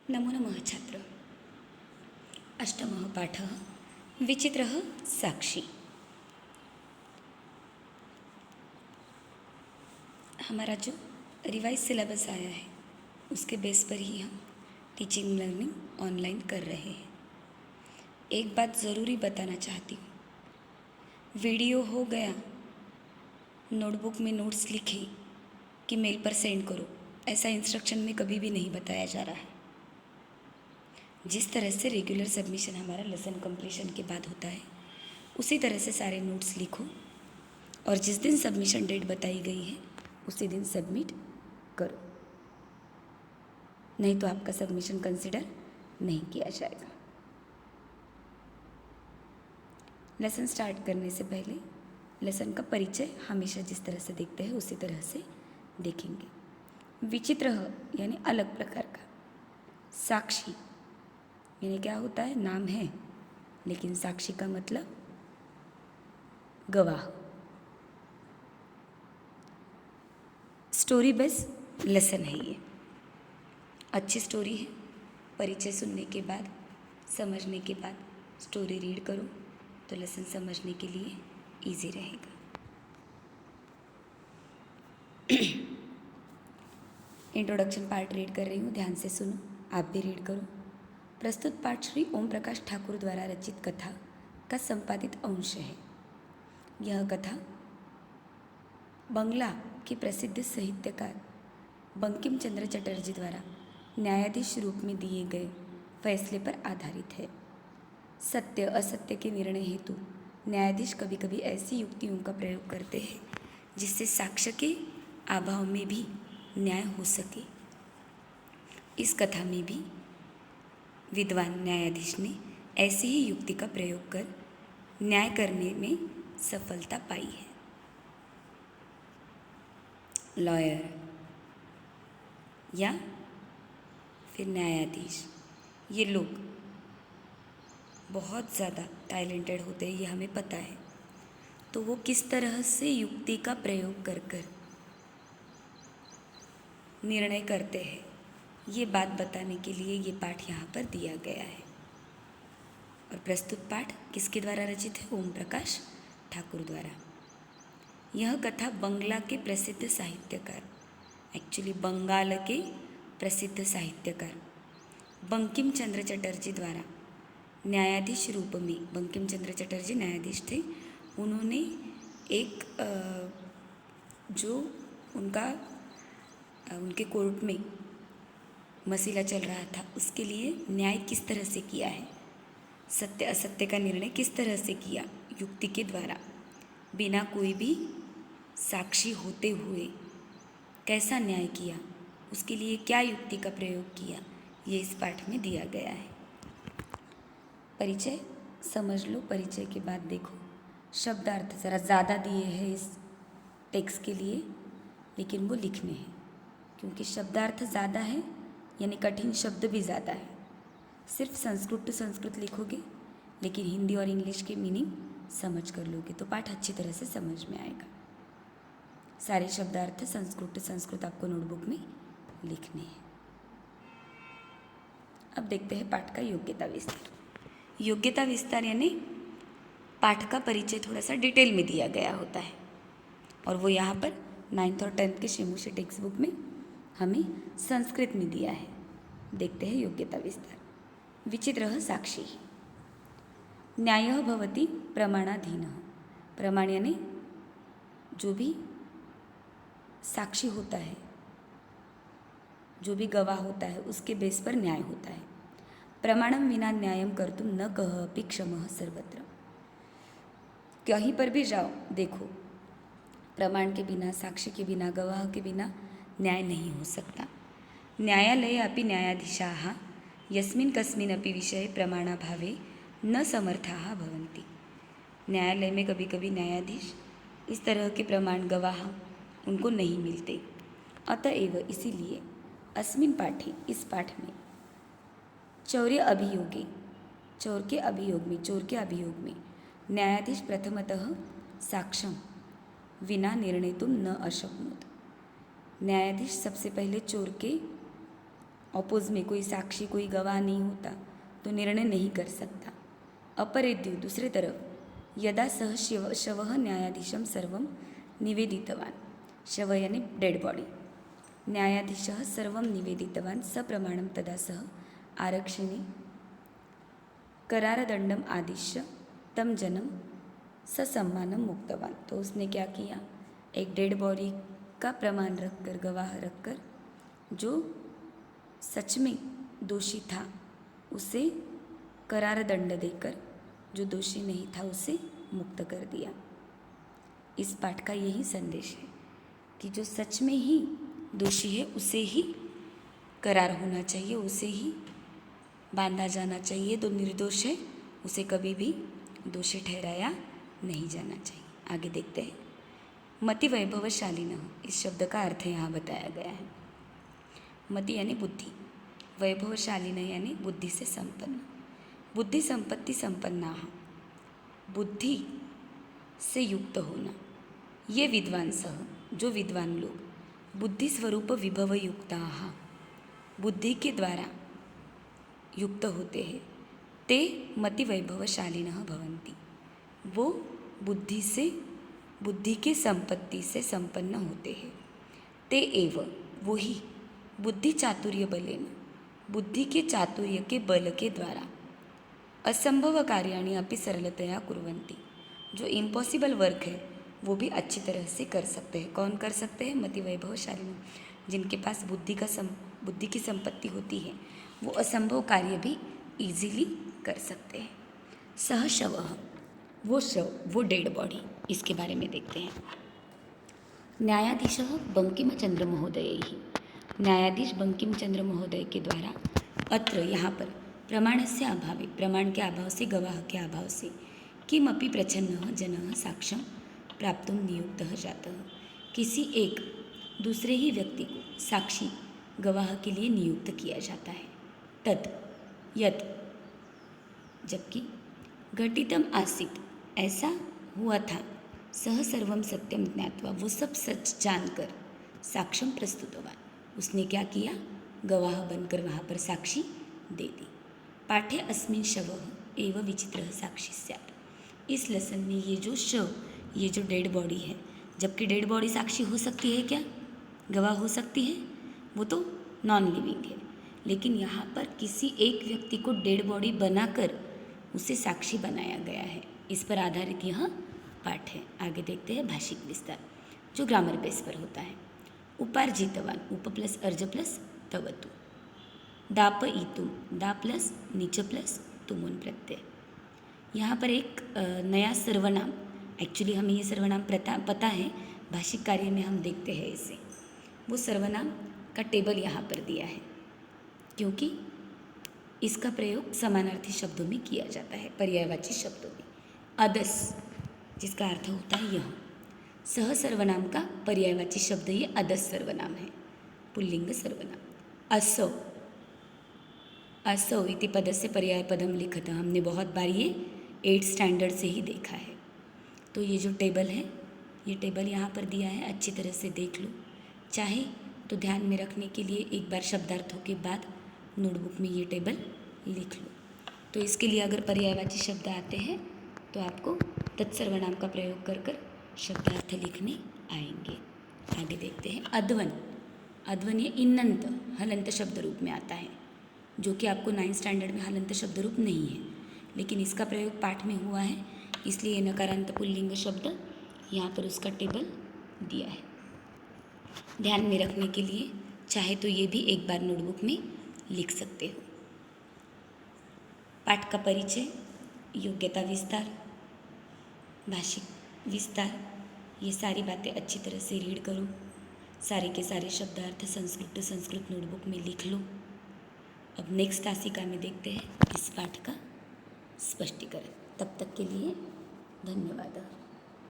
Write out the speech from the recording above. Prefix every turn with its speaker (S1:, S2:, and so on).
S1: नमो नमः छात्र। अष्टमः पाठः विचित्रः साक्षी। हमारा जो रिवाइज सिलेबस आया है उसके बेस पर ही हम टीचिंग लर्निंग ऑनलाइन कर रहे हैं। एक बात ज़रूरी बताना चाहती हूँ, वीडियो हो गया, नोटबुक में नोट्स लिखे कि मेल पर सेंड करो, ऐसा इंस्ट्रक्शन में कभी भी नहीं बताया जा रहा है। जिस तरह से रेगुलर सबमिशन हमारा लेसन कंप्लीशन के बाद होता है उसी तरह से सारे नोट्स लिखो और जिस दिन सबमिशन डेट बताई गई है उसी दिन सबमिट करो, नहीं तो आपका सबमिशन कंसिडर नहीं किया जाएगा। लेसन स्टार्ट करने से पहले लेसन का परिचय हमेशा जिस तरह से देखते हैं उसी तरह से देखेंगे। विचित्र यानी अलग प्रकार का, साक्षी यानी क्या होता है, नाम है लेकिन साक्षी का मतलब गवाह। स्टोरी बेस लेसन है ये, अच्छी स्टोरी है। परिचय सुनने के बाद, समझने के बाद स्टोरी रीड करो तो लेसन समझने के लिए इजी रहेगा। इंट्रोडक्शन पार्ट रीड कर रही हूँ, ध्यान से सुनो, आप भी रीड करो। प्रस्तुत पाठ श्री ओम प्रकाश ठाकुर द्वारा रचित कथा का संपादित अंश है। यह कथा बंगला के प्रसिद्ध साहित्यकार बंकिम चंद्र चटर्जी द्वारा न्यायाधीश रूप में दिए गए फैसले पर आधारित है। सत्य असत्य के निर्णय हेतु न्यायाधीश कभी कभी ऐसी युक्तियों का प्रयोग करते हैं जिससे साक्ष्य के अभाव में भी न्याय हो सके। इस कथा में भी विद्वान न्यायाधीश ने ऐसी ही युक्ति का प्रयोग कर न्याय करने में सफलता पाई है। लॉयर या फिर न्यायाधीश, ये लोग बहुत ज़्यादा टैलेंटेड होते हैं, ये हमें पता है। तो वो किस तरह से युक्ति का प्रयोग कर कर निर्णय करते हैं, ये बात बताने के लिए ये पाठ यहाँ पर दिया गया है। और प्रस्तुत पाठ किसके द्वारा रचित है? ओम प्रकाश ठाकुर द्वारा। यह कथा बंगला के प्रसिद्ध साहित्यकार, एक्चुअली बंगाल के प्रसिद्ध साहित्यकार बंकिम चंद्र चटर्जी द्वारा न्यायाधीश रूप में, बंकिम चंद्र चटर्जी न्यायाधीश थे, उन्होंने एक जो उनके कोर्ट में मसला चल रहा था उसके लिए न्याय किस तरह से किया है, सत्य असत्य का निर्णय किस तरह से किया, युक्ति के द्वारा बिना कोई भी साक्षी होते हुए कैसा न्याय किया, उसके लिए क्या युक्ति का प्रयोग किया, ये इस पाठ में दिया गया है। परिचय समझ लो, परिचय के बाद देखो शब्दार्थ ज़रा ज़्यादा दिए हैं इस टेक्स्ट के लिए, लेकिन वो लिखने हैं क्योंकि शब्दार्थ ज़्यादा है यानी कठिन शब्द भी ज़्यादा है। सिर्फ संस्कृत टू संस्कृत लिखोगे लेकिन हिंदी और इंग्लिश के मीनिंग समझ कर लोगे तो पाठ अच्छी तरह से समझ में आएगा। सारे शब्दार्थ संस्कृत टू संस्कृत आपको नोटबुक में लिखने हैं। अब देखते हैं पाठ का योग्यता विस्तार। योग्यता विस्तार यानी पाठ का परिचय थोड़ा सा डिटेल में दिया गया होता है और वो यहाँ पर 9th और 10th के शिमुषी टेक्स्ट बुक में हमें संस्कृत में दिया है। देखते हैं योग्यता विस्तार। विचित्रः साक्षी। न्यायः भवति प्रमाणाधीनः। प्रमाण यानी जो भी साक्षी होता है, जो भी गवाह होता है, उसके बेस पर न्याय होता है। प्रमाणम विना न्यायम कर्तुम न कह अपि क्षमः सर्वत्र। कहीं पर भी जाओ देखो, प्रमाण के बिना, साक्षी के बिना, गवाह के बिना न्याय नहीं हो सकता। न्यायालये अपि न्यायाधीशाः यस्मिन् कस्मिन् अपि विषये प्रमाणाभावे न समर्थाः भवन्ति। न्यायालय में कभी कभी न्यायाधीश इस तरह के प्रमाण, गवाह उनको नहीं मिलते। अतएव इसीलिए अस्मिन् पाठे, इस पाठ में चौर्य अभियोगे, चोर के अभियोग में न्यायाधीश प्रथमतः साक्ष्यम विना निर्णेतुं न अशक्नोत। न्यायाधीश सबसे पहले चोर के ऑपोज में कोई साक्षी कोई गवाह नहीं होता तो निर्णय नहीं कर सकता। अपरेद्यु दूसरी तरफ यदा सह शवः न्यायाधीशं सर्वं निवेदितवान्, शव यानी डेड बॉडी, न्यायाधीशः सर्वं निवेदितवान् सप्रमाणं तदा सः आरक्षिणे करारदंडम आदिश्य तम जनम ससम्मानम मुक्तवान। तो उसने क्या किया, एक डेड बॉडी का प्रमाण रखकर, गवाह रखकर, जो सच में दोषी था उसे करार दंड देकर, जो दोषी नहीं था उसे मुक्त कर दिया। इस पाठ का यही संदेश है कि जो सच में ही दोषी है उसे ही करार होना चाहिए, उसे ही बांधा जाना चाहिए। जो निर्दोष है उसे कभी भी दोषी ठहराया नहीं जाना चाहिए। आगे देखते हैं। मति वैभवशालिनः, इस शब्द का अर्थ यहाँ बताया गया है। मति यानी बुद्धि, वैभवशालिनः यानी बुद्धि से संपन्न, बुद्धि संपत्ति संपन्ना, बुद्धि से युक्त होना। ये विद्वान सह, जो विद्वान लोग, बुद्धि स्वरूप विभव युक्ता, बुद्धि के द्वारा युक्त होते हैं, ते मति वैभवशालिनः भवन्ति, वो बुद्धि से, बुद्धि के संपत्ति से संपन्न होते हैं। ते एव, वो ही बुद्धि चातुर्य बलेन, बुद्धि के चातुर्य के बल के द्वारा असंभव कार्याणि अपि सरलतया कुर्वन्ति, जो इम्पॉसिबल वर्क है वो भी अच्छी तरह से कर सकते हैं। कौन कर सकते हैं? मति वैभवशालिन, जिनके पास बुद्धि की संपत्ति होती है वो असंभव कार्य भी इजीली कर सकते हैं। सह शवः, वो शव, वो डेड बॉडी, इसके बारे में देखते हैं। न्यायाधीशः बंकिमचंद्र महोदय, न्यायाधीश बंकिम चंद्र महोदय के द्वारा अत्र, यहाँ पर, प्रमाणस्य अभावे, प्रमाण के अभाव से, गवाह के अभाव से, किमपि प्रच्छन्नः जनः साक्ष्यं प्राप्तुं नियुक्तः जातः, किसी एक दूसरे ही व्यक्ति को साक्षी गवाह के लिए नियुक्त किया जाता है। तत् यत्, जबकि, घटितम आसीत, ऐसा हुआ था, सह सर्वम सत्यम ज्ञात्वा, वो सब सच जानकर, साक्ष्यम प्रस्तुतवान, उसने क्या किया, गवाह बनकर वहाँ पर साक्षी दे दी। पाठे अस्मिन् शवः एव विचित्रः साक्षी स्यात्, इस लेसन में ये जो शव, ये जो डेड बॉडी है, जबकि डेड बॉडी साक्षी हो सकती है क्या, गवाह हो सकती है, वो तो नॉन लिविंग है, लेकिन यहाँ पर किसी एक व्यक्ति को डेड बॉडी बनाकर उसे साक्षी बनाया गया है। इस पर आधारित यह पाठ है। आगे देखते हैं भाषिक विस्तार, जो ग्रामर बेस पर होता है। उपार्जितवान, उप प्लस अर्ज प्लस तवतु, दाप ईतुम, दा प्लस नीच प्लस तुमुन प्रत्यय। यहाँ पर एक नया सर्वनाम, एक्चुअली हमें ये सर्वनाम पता है, भाषिक कार्य में हम देखते हैं इसे, वो सर्वनाम का टेबल यहाँ पर दिया है, क्योंकि इसका प्रयोग समानार्थी शब्दों में किया जाता है, पर्यायवाची शब्दों में। अदस, जिसका अर्थ होता है यह, सह सर्वनाम का पर्यायवाची शब्द ये अदस सर्वनाम है, पुल्लिंग सर्वनाम। असौ, असौ इति पदस्य पर्याय पदम लिखत, हमने बहुत बार ये 8th स्टैंडर्ड से ही देखा है। तो ये जो टेबल है, ये टेबल यहाँ पर दिया है, अच्छी तरह से देख लो, चाहे तो ध्यान में रखने के लिए एक बार शब्दार्थों के बाद नोटबुक में ये टेबल लिख लो। तो इसके लिए अगर पर्यायवाची शब्द आते हैं तो आपको तत्सर्वनाम का प्रयोग कर कर शब्दार्थ लिखने आएंगे। आगे देखते हैं। अध्वन, अध्वन ये इन्नंत हलंत शब्द रूप में आता है, जो कि आपको 9th स्टैंडर्ड में हलंत शब्द रूप नहीं है, लेकिन इसका प्रयोग पाठ में हुआ है, इसलिए नकारांत पुल्लिंग शब्द यहाँ पर उसका टेबल दिया है। ध्यान में रखने के लिए चाहे तो ये भी एक बार नोटबुक में लिख सकते हो। पाठ का परिचय, योग्यता विस्तार, भाषिक विस्तार, ये सारी बातें अच्छी तरह से रीड करो, सारे के सारे शब्दार्थ संस्कृत टू संस्कृत नोटबुक में लिख लो। अब नेक्स्ट तासिका में देखते हैं इस पाठ का स्पष्टीकरण। तब तक के लिए धन्यवाद।